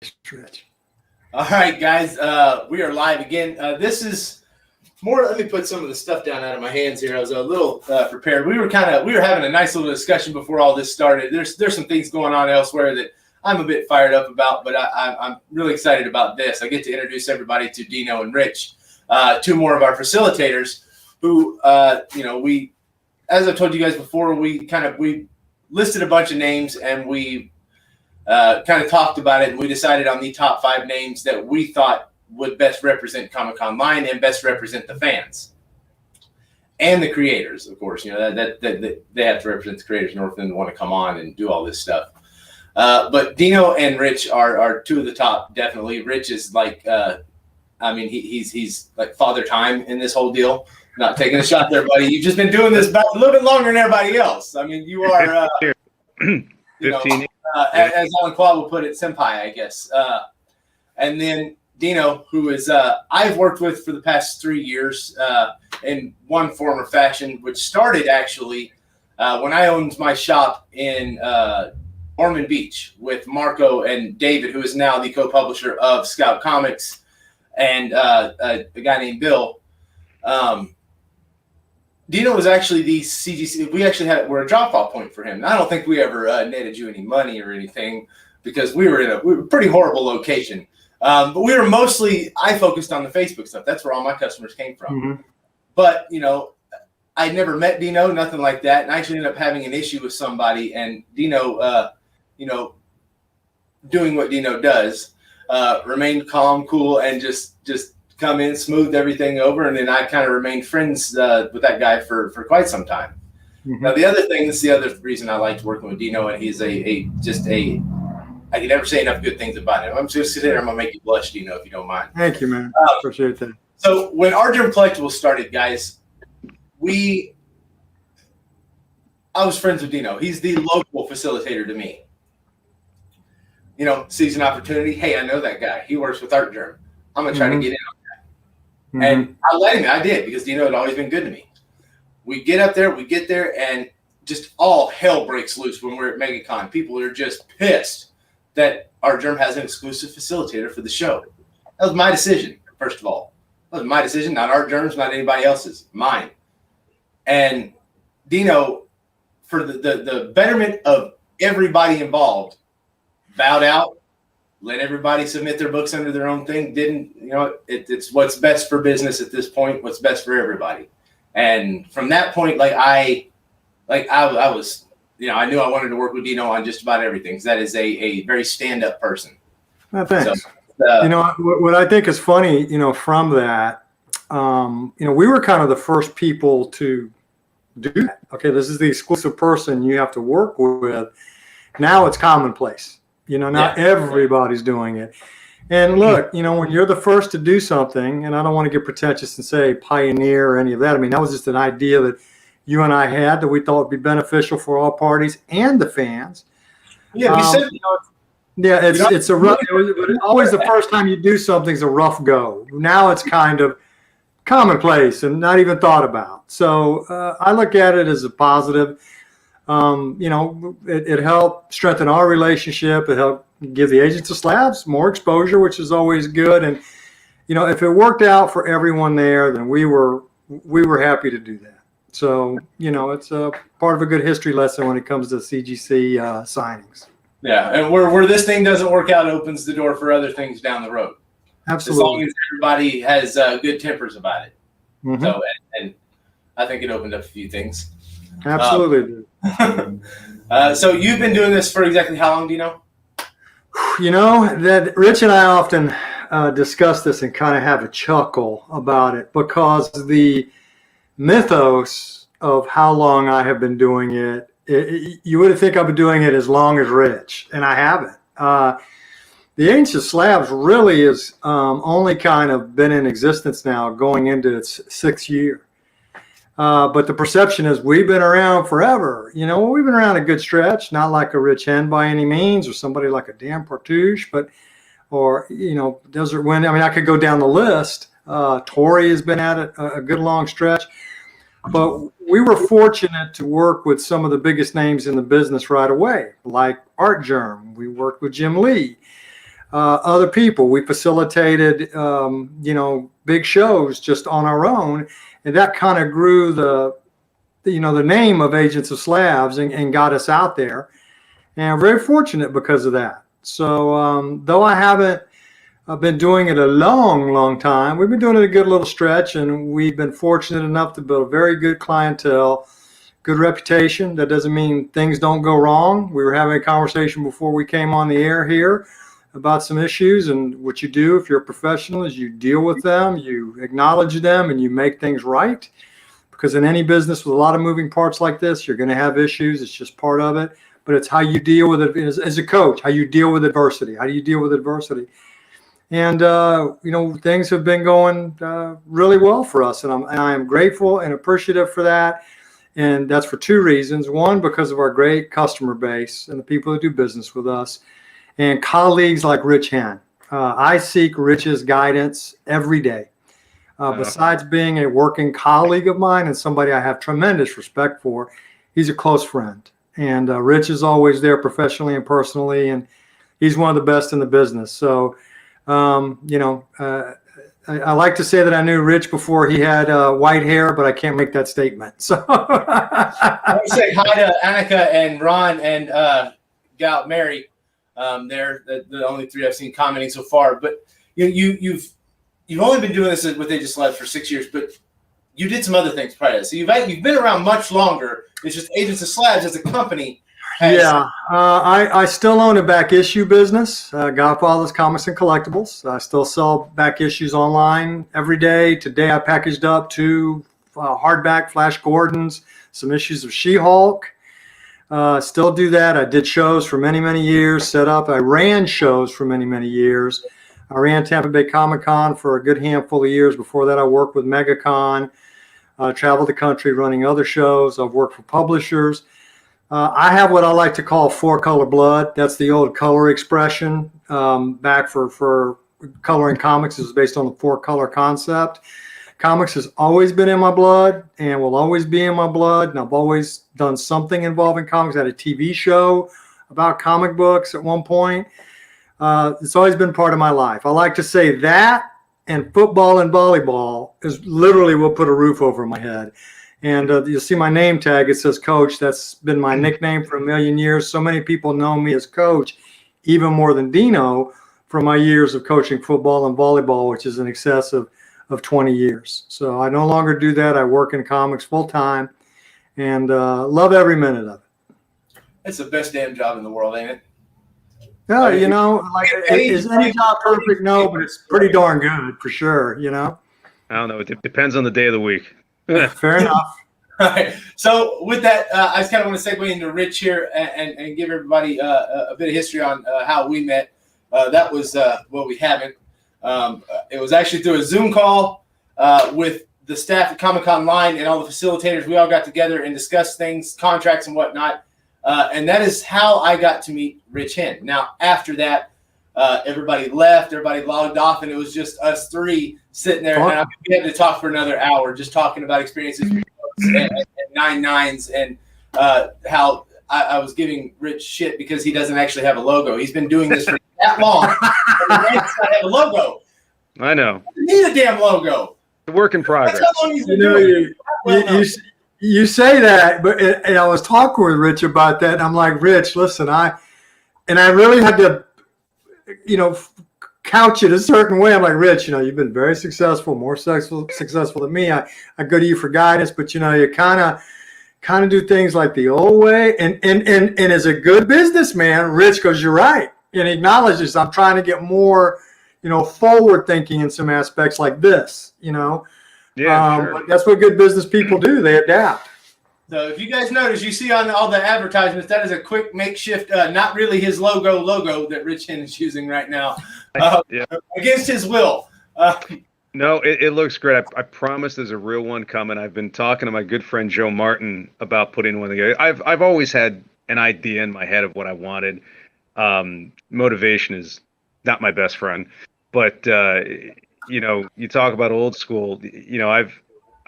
Stretch. All right, guys, we are live again. This is more. Let me put some of the stuff down out of my hands here. I was a little prepared. We were having a nice little discussion before all this started. There's some things going on elsewhere that I'm a bit fired up about, but I'm really excited about this. I get to introduce everybody to Dino and Rich, two more of our facilitators, who we, as I've told you guys before, we listed a bunch of names and we kind of talked about it, and we decided on the top 5 names that we thought would best represent Comic-Con Line and best represent the fans and the creators. Of course, that they have to represent the creators in order for them to want to come on and do all this stuff. But Dino and Rich are two of the top, definitely. Rich is like, he's like father time in this whole deal. Not taking a shot there, buddy. You've just been doing this about a little bit longer than everybody else. I mean, you are 15. As Alan Quad will put it, senpai, I guess. And then Dino, who is I've worked with for the past 3 years in one form or fashion, which started actually when I owned my shop in Ormond Beach with Marco and David, who is now the co-publisher of Scout Comics, and a guy named Bill. Dino was actually the CGC. We're a drop-off point for him. I don't think we ever netted you any money or anything because we were in a pretty horrible location. But I focused on the Facebook stuff. That's where all my customers came from. Mm-hmm. But, I never met Dino, nothing like that. And I actually ended up having an issue with somebody, and Dino, doing what Dino does, remained calm, cool, and just come in, smooth everything over, and then I kind of remained friends with that guy for quite some time. Mm-hmm. Now, the other thing, this is the other reason I liked working with Dino, and he's I can never say enough good things about him. I'm just sitting there, I'm going to make you blush, Dino, if you don't mind. Thank you, man. Appreciate that. So when Art Germ Collectibles started, guys, I was friends with Dino. He's the local facilitator to me. Sees an opportunity. Hey, I know that guy. He works with Art Germ. I'm going to try to get in on that. Mm-hmm. And I let him. I did, because Dino had always been good to me. We get there, and just all hell breaks loose when we're at MegaCon. People are just pissed that Art Germ has an exclusive facilitator for the show. That was my decision, first of all. That was my decision, not Art Germ's, not anybody else's, mine. And Dino, for the betterment of everybody involved, bowed out, let everybody submit their books under their own thing. It's what's best for business at this point, what's best for everybody. And from that point, I was, I knew I wanted to work with Dino on just about everything, because that is a very stand-up person. Well, thanks. So, what I think is funny, from that, we were kind of the first people to do that. Okay, this is the exclusive person you have to work with. Now it's commonplace. Not everybody's doing it. And look, when you're the first to do something, and I don't want to get pretentious and say pioneer or any of that. I mean, that was just an idea that you and I had that we thought would be beneficial for all parties and the fans. Yeah, we said, it's a rough, but always the first time you do something's a rough go. Now it's kind of commonplace and not even thought about. So I look at it as a positive. It helped strengthen our relationship. It helped give the agents of Slabs more exposure, which is always good. And, if it worked out for everyone there, then we were happy to do that. So, it's a part of a good history lesson when it comes to CGC signings. Yeah. And where this thing doesn't work out, opens the door for other things down the road. Absolutely. As long as everybody has good tempers about it. Mm-hmm. So, and I think it opened up a few things. Absolutely. So you've been doing this for exactly how long, Dino? That Rich and I often discuss this and kind of have a chuckle about it, because the mythos of how long I have been doing it, you would think I've been doing it as long as Rich, and I haven't. The Ancient Slabs really is only kind of been in existence now, going into its 6th year. But the perception is we've been around forever. We've been around a good stretch, not like a Rich Henn by any means, or somebody like a Dan Partouche, or Desert Wind. I mean, I could go down the list. Tori has been at it a good long stretch. But we were fortunate to work with some of the biggest names in the business right away, like Art Germ. We worked with Jim Lee. other people. We facilitated, big shows just on our own, and that kind of grew the name of Agents of Slabs and got us out there. And I'm very fortunate because of that. So though I haven't been doing it a long, long time, we've been doing it a good little stretch, and we've been fortunate enough to build a very good clientele, good reputation. That doesn't mean things don't go wrong. We were having a conversation before we came on the air here about some issues, and what you do if you're a professional is you deal with them, you acknowledge them, and you make things right. Because in any business with a lot of moving parts like this, you're going to have issues. It's just part of it. But it's how you deal with it as a coach, how you deal with adversity. How do you deal with adversity? And, things have been going really well for us. And I am grateful and appreciative for that. And that's for two reasons. One, because of our great customer base and the people that do business with us and colleagues like Rich Henn. I seek Rich's guidance every day. Besides being a working colleague of mine and somebody I have tremendous respect for, he's a close friend. And Rich is always there professionally and personally, and he's one of the best in the business. So, I like to say that I knew Rich before he had white hair, but I can't make that statement. So I want to say hi to Annika and Ron and Gal Mary. They're the only three I've seen commenting so far. But you've only been doing this with Agents of Slabs for 6 years, but you did some other things prior to that. So you've been around much longer. It's just Agents of Slabs as a company. I still own a back issue business, Godfather's Comics and Collectibles. I still sell back issues online every day. Today I packaged up 2 hardback Flash Gordons, some issues of She-Hulk. Still do that. I did shows for many, many years, I ran shows for many, many years. I ran Tampa Bay Comic-Con for a good handful of years. Before that, I worked with MegaCon, traveled the country running other shows. I've worked for publishers. I have what I like to call 4-color blood. That's the old color expression. Back for coloring comics, is based on the 4-color concept. Comics has always been in my blood and will always be in my blood. And I've always done something involving comics. I had a TV show about comic books at one point. It's always been part of my life. I like to say that and football and volleyball is literally what put a roof over my head. And you'll see my name tag. It says Coach. That's been my nickname for a million years. So many people know me as Coach, even more than Dino, from my years of coaching football and volleyball, which is in excess of 20 years. So I no longer do that. I work in comics full time and love every minute of it. It's the best damn job in the world, ain't it? Yeah, is any job perfect? No, but it's pretty darn good for sure, I don't know. It depends on the day of the week. Fair enough. All right. So with that, I just kind of want to segue into Rich here and give everybody a bit of history on how we met. That was, we haven't. It was actually through a Zoom call with the staff at Comic-Con Line and all the facilitators. We all got together and discussed things, contracts and whatnot. And that is how I got to meet Rich Henn. Now, after that, everybody left, everybody logged off, and it was just us three sitting there. And we had to talk for another hour just talking about experiences and 9/9s and how I was giving Rich shit because he doesn't actually have a logo. He's been doing this for that long. And he does not have a logo. I know. He doesn't need a damn logo. A work in progress. That's how long he's been doing it. You say that, but and I was talking with Rich about that. And I'm like, Rich, listen, I really had to, couch it a certain way. I'm like, Rich, you've been very successful, more successful than me. I go to you for guidance, but you kind of do things like the old way. And as a good businessman, Rich goes, you're right, and he acknowledges I'm trying to get more, forward thinking in some aspects like this, Yeah, sure. But that's what good business people do. They adapt. So if you guys notice, you see on all the advertisements, that is a quick makeshift, not really his logo that Rich Henn is using right now, against his will. No, it looks great. I promise there's a real one coming. I've been talking to my good friend Joe Martin about putting one together. I've always had an idea in my head of what I wanted. Motivation is not my best friend, but you talk about old school.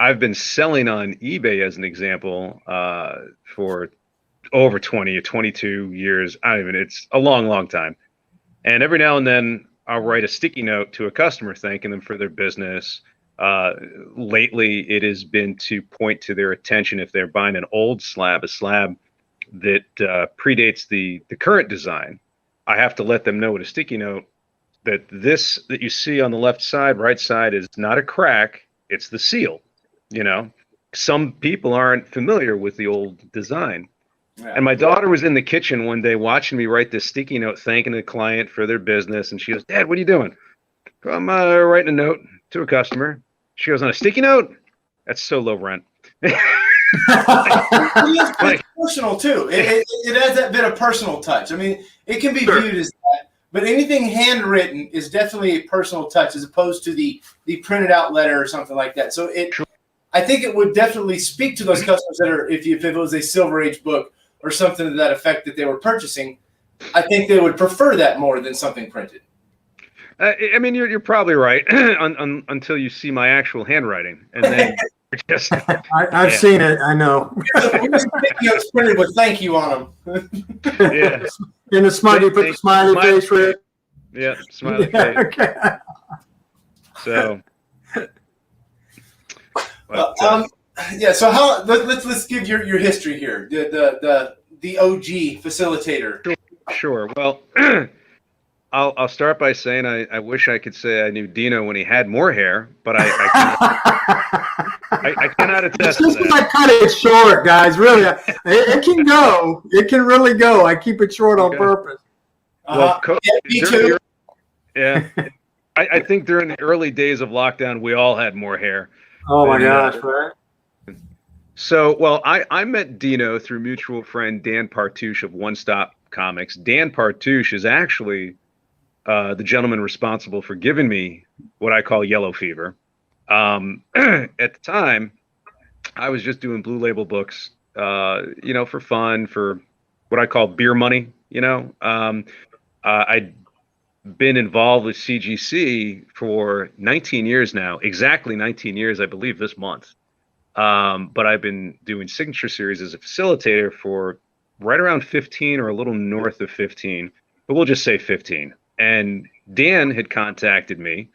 I've been selling on eBay as an example for over 20 or 22 years. It's a long, long time. And every now and then I'll write a sticky note to a customer thanking them for their business. Lately, it has been to point to their attention if they're buying an old slab, a slab that predates the current design. I have to let them know with a sticky note that this that you see on the left side, right side is not a crack, it's the seal. You know, some people aren't familiar with the old design. Yeah. And my daughter was in the kitchen one day watching me write this sticky note thanking the client for their business. And she goes, "Dad, what are you doing?" "I'm writing a note to a customer." She goes, "On a sticky note? That's so low rent." It's personal too. It adds that bit of personal touch. I mean, it can be viewed as that, but anything handwritten is definitely a personal touch as opposed to the printed out letter or something like that. So I think it would definitely speak to those customers that are, if it was a Silver Age book or something to that effect that they were purchasing, I think they would prefer that more than something printed. I mean, you're probably right until you see my actual handwriting, and then you're just. I've seen it. I know. It's printed with "thank you" on them. Yeah. In the smiley, put the smiley face with it. Yeah, smiley face. Okay. So. Yeah. So how? Let's give your history here. The OG facilitator. Sure. Well, I'll start by saying I wish I could say I knew Dino when he had more hair, but I cannot attest to Just that. I cut it short, guys. Really, it can go. It can really go. I keep it short on purpose. Well, me too. Yeah. I think during the early days of lockdown, we all had more hair. Oh my gosh, right? So, well, I met Dino through mutual friend Dan Partouche of One Stop Comics. Dan Partouche is actually the gentleman responsible for giving me what I call yellow fever. At the time, I was just doing Blue Label books, for fun, for what I call beer money. I'd been involved with CGC for 19 years now, exactly 19 years, I believe, this month. But I've been doing signature series as a facilitator for right around 15 or a little north of 15, but we'll just say 15. And Dan had contacted me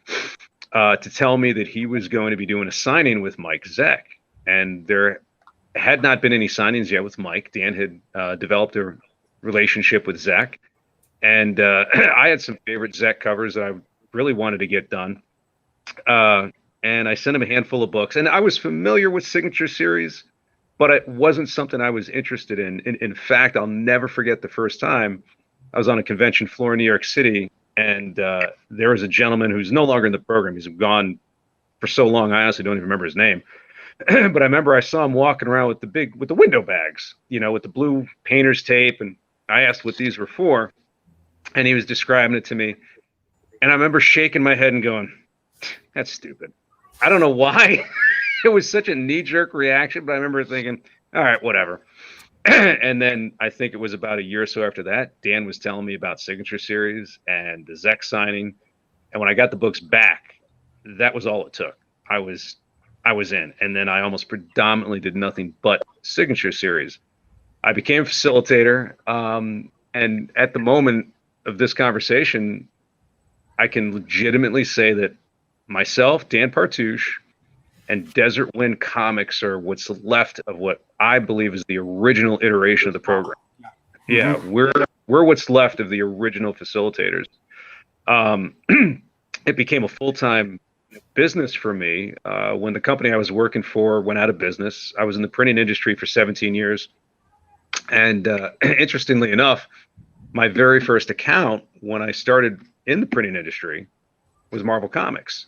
to tell me that he was going to be doing a signing with Mike Zeck. And there had not been any signings yet with Mike. Dan had developed a relationship with Zeck. And I had some favorite Zeck covers that I really wanted to get done. And I sent him a handful of books. And I was familiar with signature series, but it wasn't something I was interested in. In fact, I'll never forget the first time I was on a convention floor in New York City, and there was a gentleman who's no longer in the program. He's gone for so long, I honestly don't even remember his name. But I remember I saw him walking around with the window bags, with the blue painter's tape. And I asked what these were for, and he was describing it to me. And I remember shaking my head and going, "That's stupid." I don't know why. It was such a knee-jerk reaction, but I remember thinking, all right, whatever. And then I think it was about a year or so after that, Dan was telling me about signature series and the Zeck signing. And when I got the books back, that was all it took. I was in. And then I almost predominantly did nothing but signature series. I became a facilitator. And at the moment of this conversation, I can legitimately say that myself, Dan Partouche, and Desert Wind Comics are what's left of what I believe is the original iteration of the program. Yeah, we're what's left of the original facilitators. It became a full-time business for me when the company I was working for went out of business. I was in the printing industry for 17 years. And interestingly enough, my very first account when I started in the printing industry was Marvel Comics.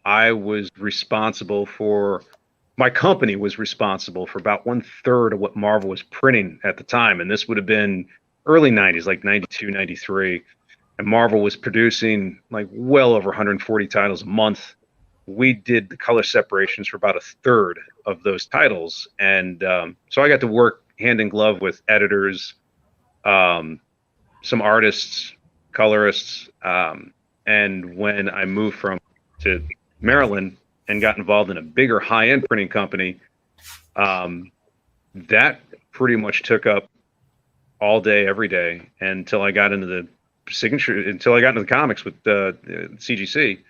I was responsible for, my company was responsible for about 1/3 of what Marvel was printing at the time. And this would have been early 90s, like 92, 93. And Marvel was producing like well over 140 titles a month. We did the color separations for about 1/3 of those titles. And so I got to work hand in glove with editors, some artists, colorists. And when I moved to Maryland and got involved in a bigger high-end printing company, that pretty much took up all day, every day, until I got into the signature until I got into the comics with CGC.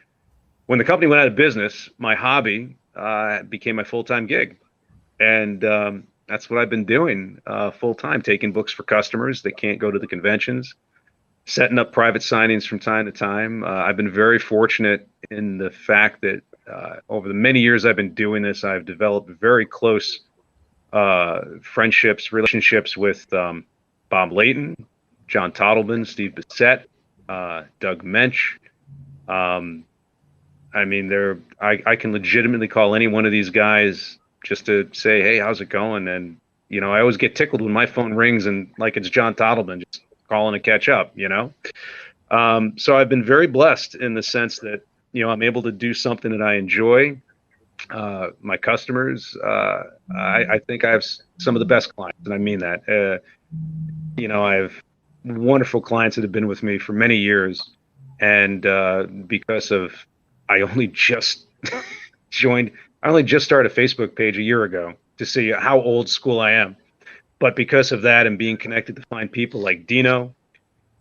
When the company went out of business, my hobby became my full-time gig. And that's what I've been doing full-time, taking books for customers that can't go to the conventions, setting up private signings from time to time. I've been very fortunate in the fact that over the many years I've been doing this, I've developed very close friendships, relationships with Bob Layton, John Toddleman, Steve Bissett, Doug Mensch. I mean, I can legitimately call any one of these guys just to say, hey, how's it going? And, you know, I always get tickled when my phone rings and like it's John Toddleman just calling to catch up, you know? So I've been very blessed in the sense that, you know, I'm able to do something that I enjoy. My customers, I think I have some of the best clients, and I mean that. You know, I have wonderful clients that have been with me for many years, and because of I only just started a Facebook page a year ago to see how old school I am. But because of that and being connected to find people like Dino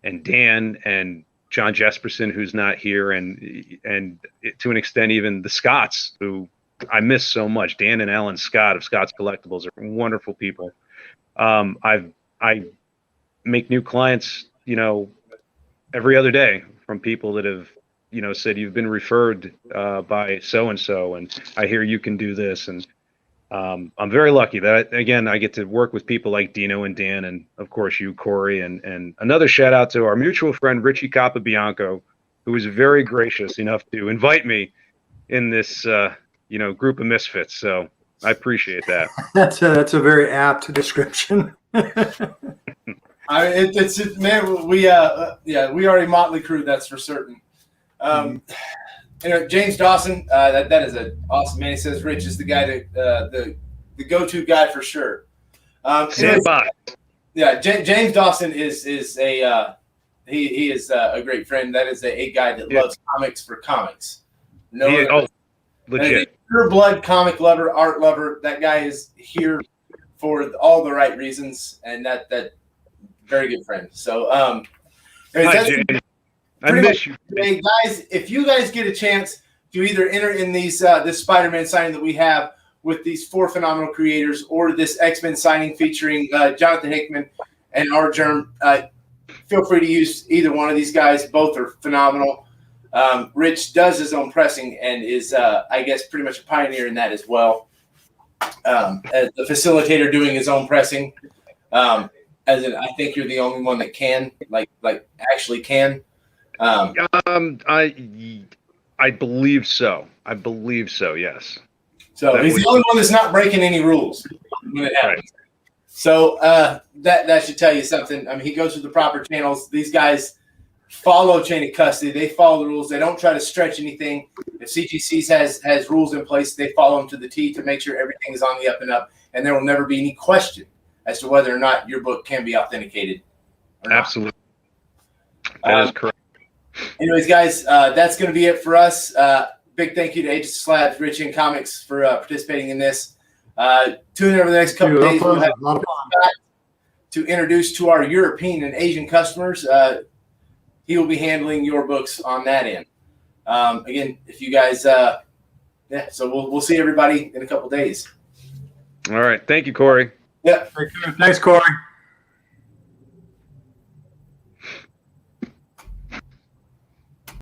and Dan and John Jesperson, who's not here, and to an extent even the Scotts, who I miss so much. Dan and Alan Scott of Scott's Collectibles are wonderful people. I make new clients, you know, every other day from people that have, you know, said you've been referred by so-and-so, and I hear you can do this. And I'm very lucky that, again, I get to work with people like Dino and Dan, and of course you, Corey, and another shout out to our mutual friend, Richie Capabianco, who was very gracious enough to invite me in this, you know, group of misfits. So I appreciate that. That's a very apt description. It's man, we are a motley crew, that's for certain. You know, James Dawson, that is an awesome man. He says Rich is the guy the go-to guy for sure. Yeah, James Dawson is a he is a great friend. That is a guy that loves comics for comics. Legit. Pure blood comic lover, art lover. That guy is here for all the right reasons, and that very good friend. So, Hi, James. I miss you. Hey guys, if you guys get a chance to either enter in these this Spider-Man signing that we have with these 4 phenomenal creators, or this X-Men signing featuring Jonathan Hickman and R. Germ, feel free to use either one of these guys. Both are phenomenal. Rich does his own pressing and is, I guess, pretty much a pioneer in that as well. As the facilitator doing his own pressing, as in, I think you're the only one that can, like actually can. I believe so. I believe so. Yes. So he's the only one that's not breaking any rules when it happens. Right. So that should tell you something. I mean, he goes through the proper channels. These guys follow chain of custody. They follow the rules. They don't try to stretch anything. If CGCs has rules in place, they follow them to the T to make sure everything is on the up and up, and there will never be any question as to whether or not your book can be authenticated. Absolutely. That is correct. Anyways, guys, that's going to be it for us. Big thank you to Agents of Slabs, Rich and Comics for participating in this. Tune in over the next couple of days. We'll have a lot of fun to introduce to our European and Asian customers. He will be handling your books on that end. Again, if you guys, so we'll see everybody in a couple of days. All right. Thank you, Corey. Yeah. Thanks, Corey.